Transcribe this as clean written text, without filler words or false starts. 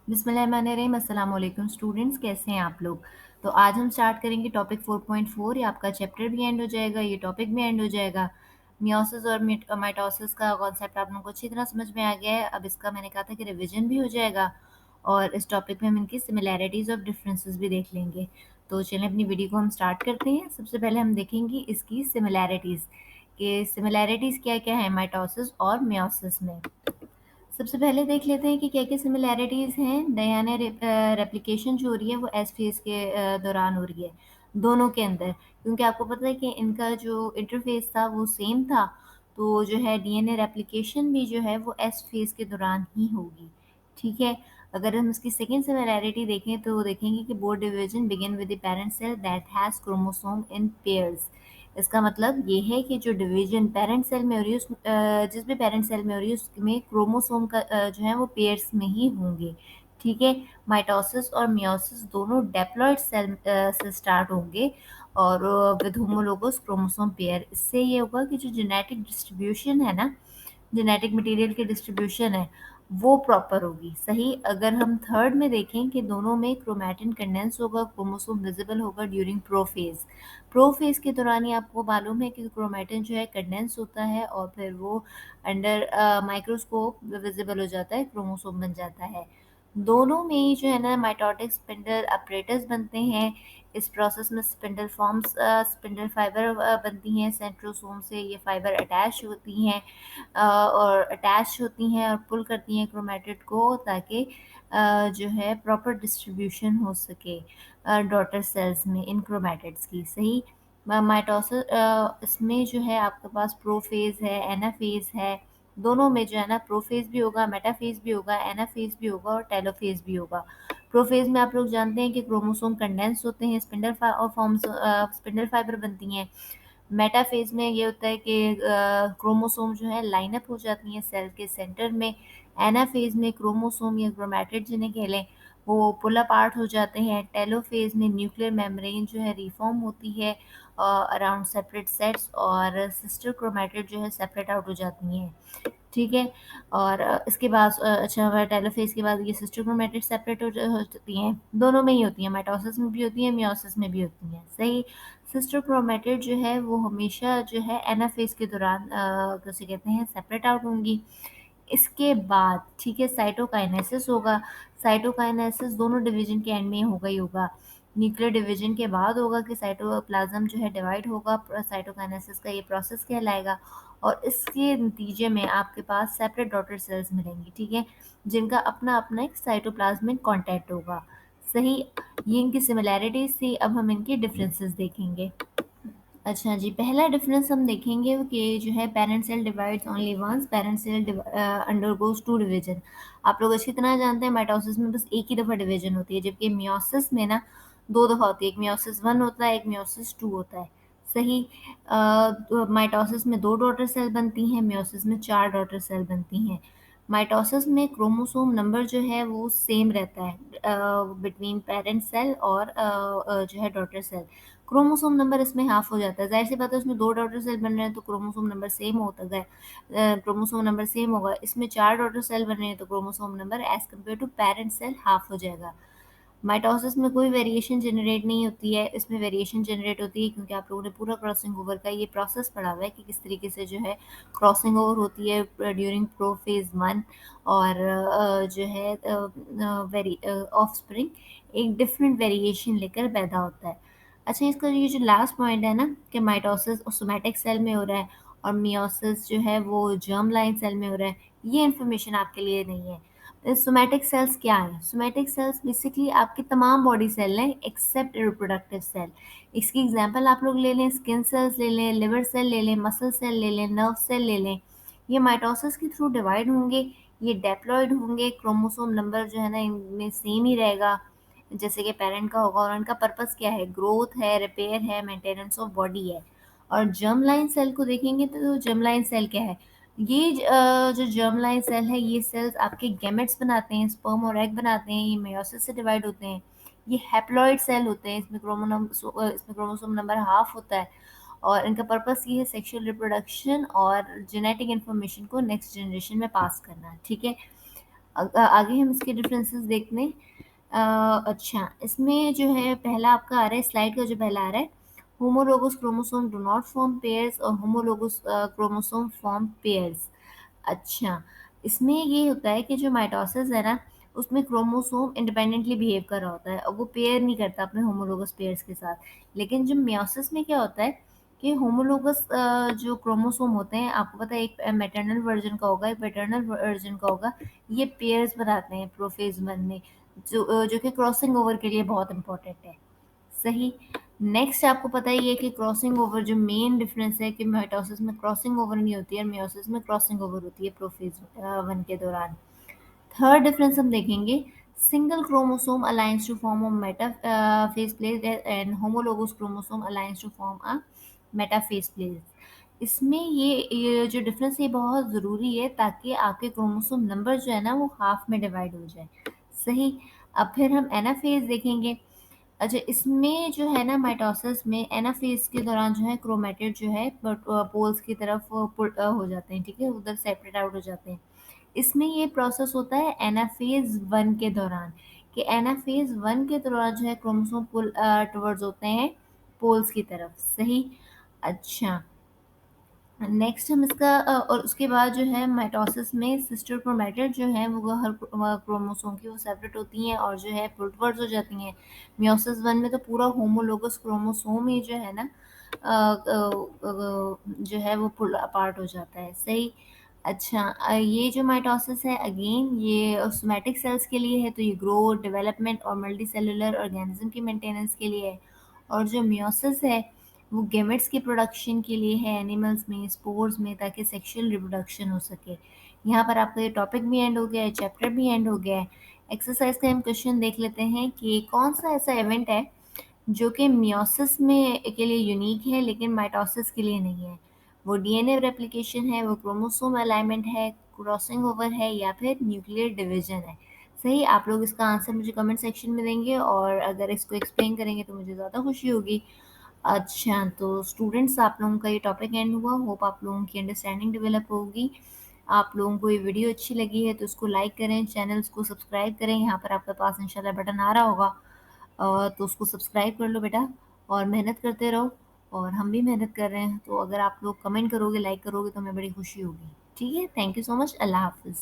बिस्मिल्लाहिर्रहमानिर्रहीम। अस्सलाम वालेकुम स्टूडेंट्स, कैसे हैं आप लोग। तो आज हम स्टार्ट करेंगे टॉपिक 4.4। ये आपका चैप्टर भी एंड हो जाएगा, ये टॉपिक भी एंड हो जाएगा। मियोसिस और माइटोसिस का कॉन्सेप्ट आप लोगों को अच्छी तरह समझ में आ गया है। अब इसका मैंने कहा था कि रिवीजन भी हो जाएगा और इस टॉपिक में हम इनकी सिमिलैरिटीज़ और डिफरेंसेस भी देख लेंगे। तो चलें अपनी वीडियो को हम स्टार्ट करते हैं। सबसे पहले हम देखेंगे इसकी सिमिलैरिटीज़ कि सिमिलैरिटीज़ क्या क्या है माइटोसिस और मियोसिस में। सबसे पहले देख लेते हैं कि क्या-क्या सिमिलैरिटीज़ हैं। डीएनए रेप्लिकेशन जो हो रही है वो एस फेज़ के दौरान हो रही है, दोनों के अंदर। क्योंकि आपको पता है कि इनका जो इंटरफ़ेस था वो सेम था, तो जो है डीएनए रेप्लिकेशन भी जो है वो एस फेज़ के दौरान ही होगी, ठीक है? अगर हम इसकी सेकंड सिमिलैरिटी देखें तो देखेंगे कि both division begin with the parent cell that has chromosome in pairs. इसका मतलब ये है कि जो डिवीजन पेरेंट सेल में हो रही है जिस भी पेरेंट सेल में हो रही है उसमें क्रोमोसोम का जो है वो पेयर्स में ही होंगे, ठीक है। माइटोसिस और मियोसिस दोनों डेप्लॉइड सेल से स्टार्ट होंगे और विद होमोलोगस क्रोमोसोम पेयर। इससे ये होगा कि जो जेनेटिक डिस्ट्रीब्यूशन है ना, जेनेटिक मटेरियल की डिस्ट्रीब्यूशन है वो प्रॉपर होगी, सही। अगर हम थर्ड में देखें कि दोनों में क्रोमैटिन कंडेंस होगा, क्रोमोसोम विजिबल होगा ड्यूरिंग प्रोफेज। प्रोफेज के दौरान ही आपको मालूम है कि क्रोमैटिन जो है कंडेंस होता है और फिर वो अंडर माइक्रोस्कोप विजिबल हो जाता है, क्रोमोसोम बन जाता है। दोनों में ही जो है ना माइटोटिक स्पिंडल अपरेटस बनते हैं। इस प्रोसेस में स्पिंडल फॉर्म्स स्पिंडल फाइबर बनती हैं सेंट्रोसोम से। ये फाइबर अटैच होती हैं और अटैच होती हैं और पुल करती हैं क्रोमैटिड को, ताकि जो है प्रॉपर डिस्ट्रीब्यूशन हो सके डॉटर सेल्स में इन क्रोमैटिड्स की, सही। माइटोसिस इसमें जो है आपके पास प्रोफेज है, एनाफेज है। दोनों में जो है ना प्रोफेज भी होगा, मेटाफेज भी होगा, एनाफेज भी होगा और टेलोफेज भी होगा। प्रोफेज में आप लोग जानते हैं कि क्रोमोसोम कंडेंस होते हैं, स्पिंडल फॉर्म्स स्पिंडल फाइबर बनती हैं। मेटाफेज में ये होता है कि क्रोमोसोम जो है लाइन अप हो जाती हैं सेल के सेंटर में। एनाफेज में क्रोमोसोम या क्रोमैटिड जिन्हें कह लें वो पुल अपार्ट हो जाते हैं। टेलोफेज में न्यूक्लियर मेम्ब्रेन जो है रिफॉर्म होती है अराउंड सेपरेट सेट्स और सिस्टर क्रोमैटिड जो है सेपरेट आउट हो जाती हैं, ठीक है। और इसके बाद अच्छा टेलोफेज के बाद ये सिस्टर क्रोमैटिड सेपरेट हो जाती हैं। दोनों में ही होती हैं, माइटोसिस में भी होती हैं, मियोसिस में भी होती हैं, सही। सिस्टर क्रोमैटिड जो है वो हमेशा जो है एनाफेज के दौरान कैसे कहते हैं सेपरेट आउट होंगी। इसके बाद ठीक है साइटोकाइनेसिस होगा। साइटोकाइनेसिस दोनों डिवीजन के एंड में होगा ही होगा। न्यूक्लियर डिवीजन के बाद होगा कि साइटोप्लाज्म जो है डिवाइड होगा, साइटोकाइनेसिस का ये प्रोसेस कहलाएगा। और इसके नतीजे में आपके पास सेपरेट डॉटर सेल्स मिलेंगी, ठीक है, जिनका अपना अपना एक साइटोप्लाज्मिक कॉन्टैक्ट होगा, सही। ये इनकी सिमिलैरिटीज थी। अब हम इनके डिफरेंसेस देखेंगे। अच्छा जी, पहला डिफरेंस हम देखेंगे कि जो है parent cell divides only once, parent cell undergoes two division. आप लोग अच्छी तरह जानते हैं माइटोसिस में बस एक ही दफ़ा डिवीजन होती है, जबकि मियोसिस में ना दो दफ़ा होती है। एक मियोसिस 1 होता है, एक मियोसिस 2 होता है, सही। माइटोसिस में 2 डॉटर सेल बनती हैं, मियोसिस में 4 डॉटर सेल बनती हैं। माइटोसिस में क्रोमोसोम नंबर जो है वो सेम रहता है बिटवीन पेरेंट सेल और जो है डॉटर सेल। क्रोमोसोम नंबर इसमें हाफ हो जाता है, जाहिर सी बात है उसमें 2 डॉटर सेल बन रहे हैं तो क्रोमोसोम नंबर सेम होता है, क्रोमोसोम नंबर सेम होगा। इसमें 4 डॉटर सेल बन रहे हैं तो chromosome number as compare to parent cell half हो जाएगा। माइटोसिस में कोई वेरिएशन जनरेट नहीं होती है, इसमें वेरिएशन जनरेट होती है क्योंकि आप लोगों ने पूरा क्रॉसिंग ओवर का ये प्रोसेस पढ़ा हुआ है कि किस तरीके से जो है क्रॉसिंग ओवर होती है ड्यूरिंग प्रोफेज 1। और जो है वेरी ऑफस्प्रिंग एक डिफरेंट वेरिएशन लेकर पैदा होता है। अच्छा, इसका ये जो लास्ट पॉइंट है ना कि माइटोसिस सोमैटिक सेल में हो रहा है और मियोसिस जो है वो जर्म लाइन सेल में हो रहा है, ये इन्फॉर्मेशन आपके लिए नहीं है। सोमैटिक सेल्स क्या हैं? सोमैटिक सेल्स बेसिकली आपके तमाम बॉडी सेल हैं एक्सेप्ट रिप्रोडक्टिव सेल। इसकी एग्जांपल आप लोग ले लें, स्किन सेल्स ले लें, लिवर सेल ले लें, मसल सेल ले लें, नर्व सेल ले लें। ये माइटोसिस के थ्रू डिवाइड होंगे, ये डेप्लॉइड होंगे, क्रोमोसोम नंबर जो है ना इनमें सेम ही रहेगा जैसे कि पेरेंट का होगा। और इनका पर्पस क्या है? ग्रोथ है, रिपेयर है, मेंटेनेंस ऑफ बॉडी है। और जर्म लाइन सेल को देखेंगे तो जर्म लाइन सेल क्या है? ये जो जर्म लाइन सेल है ये सेल्स आपके गैमेट्स बनाते हैं, स्पर्म और एग बनाते हैं, ये मेयोसिस से डिवाइड होते हैं। ये हैप्लॉइड सेल होते हैं, इसमें क्रोमोसोम नंबर हाफ होता है और इनका पर्पस ये है सेक्सुअल रिप्रोडक्शन और जेनेटिक इन्फॉर्मेशन को नेक्स्ट जनरेशन में पास करना, ठीक है। आगे हम इसके डिफरेंसेस देखते हैं। अच्छा, इसमें जो है पहला आपका आ रहा है, स्लाइड का जो पहला आ रहा है, homologous chromosome do not form pairs और होमोलोगस क्रोमोसोम फॉर्म पेयर्स। अच्छा, इसमें ये होता है कि जो माइटोसिस है ना, उसमें क्रोमोसोम इंडिपेंडेंटली बिहेव कर रहा होता है और वो पेयर नहीं करता अपने होमोलोगस पेयर्स के साथ। लेकिन जो मियोसिस में क्या होता है कि होमोलोगस जो क्रोमोसोम होते हैं, आपको पता है एक मैटरनल वर्जन का होगा, एक पैटर्नल वर्जन का होगा। ये पेयर्स बनाते हैं प्रोफेज वन में, जो कि क्रॉसिंग ओवर के लिए बहुत इंपॉर्टेंट है। सही। नेक्स्ट आपको पता ही है कि क्रॉसिंग ओवर जो मेन डिफरेंस है कि माइटोसिस में क्रॉसिंग ओवर नहीं होती है, मियोसिस में क्रॉसिंग ओवर होती है प्रोफेज वन के दौरान। थर्ड डिफरेंस हम देखेंगे, single chromosome aligns to form a metaphase plate and homologous chromosome aligns to form a metaphase plate. इसमें ये जो डिफरेंस है बहुत ज़रूरी है ताकि आपके क्रोमोसोम नंबर जो है ना वो हाफ में डिवाइड हो जाए। सही। अब फिर हम एनाफेज देखेंगे। अच्छा, इसमें जो है ना माइटोसिस में एनाफेज के दौरान जो है क्रोमेटिड जो है पोल्स की तरफ हो जाते हैं, ठीक है, उधर सेपरेट आउट हो जाते हैं। इसमें ये प्रोसेस होता है एनाफेज वन के दौरान, कि एनाफेज वन के दौरान जो है क्रोमोसोम पुल टुवर्ड्स होते हैं पोल्स की तरफ। सही। अच्छा, नेक्स्ट हम इसका और उसके बाद जो है माइटोसिस में सिस्टर क्रोमेटिड जो है वो हर क्रोमोसोम की वो सेपरेट होती हैं और जो है पुलटवर्ड्स हो जाती हैं। मियोसिस वन में तो पूरा होमोलोगस क्रोमोसोम ही जो है ना जो है वो पुल अपार्ट हो जाता है। सही। अच्छा, ये जो माइटोसिस है अगेन ये सोमैटिक सेल्स के लिए है, तो ये ग्रोथ डेवलपमेंट और मल्टी सेलुलर ऑर्गेनिज्म की मेंटेनेंस के लिए है। और जो मियोसिस है वो गेमेट्स की प्रोडक्शन के लिए है एनिमल्स में, स्पोर्स में, ताकि सेक्सुअल रिप्रोडक्शन हो सके। यहाँ पर आपका ये टॉपिक भी एंड हो गया है, चैप्टर भी एंड हो गया है। एक्सरसाइज का हम क्वेश्चन देख लेते हैं कि कौन सा ऐसा इवेंट है जो कि मियोसिस में के लिए यूनिक है लेकिन माइटोसिस के लिए नहीं है। वो डीएनए रेप्लिकेशन है, वो क्रोमोसोम अलाइनमेंट है, क्रॉसिंग ओवर है, या फिर न्यूक्लियर डिवीजन है। सही। आप लोग इसका आंसर मुझे कमेंट सेक्शन में देंगे और अगर इसको एक्सप्लेन करेंगे तो मुझे ज़्यादा खुशी होगी। अच्छा, तो स्टूडेंट्स आप लोगों का ये टॉपिक एंड हुआ। होप आप लोगों की अंडरस्टैंडिंग डेवलप होगी। आप लोगों को ये वीडियो अच्छी लगी है तो इसको लाइक करें, चैनल्स को सब्सक्राइब करें। यहाँ पर आपके पास इंशाल्लाह बटन आ रहा होगा, तो उसको सब्सक्राइब कर लो बेटा, और मेहनत करते रहो। और हम भी मेहनत कर रहे हैं, तो अगर आप लोग कमेंट करोगे, लाइक करोगे तो हमें बड़ी खुशी होगी। ठीक है, थैंक यू सो मच। अल्लाह हाफिज़।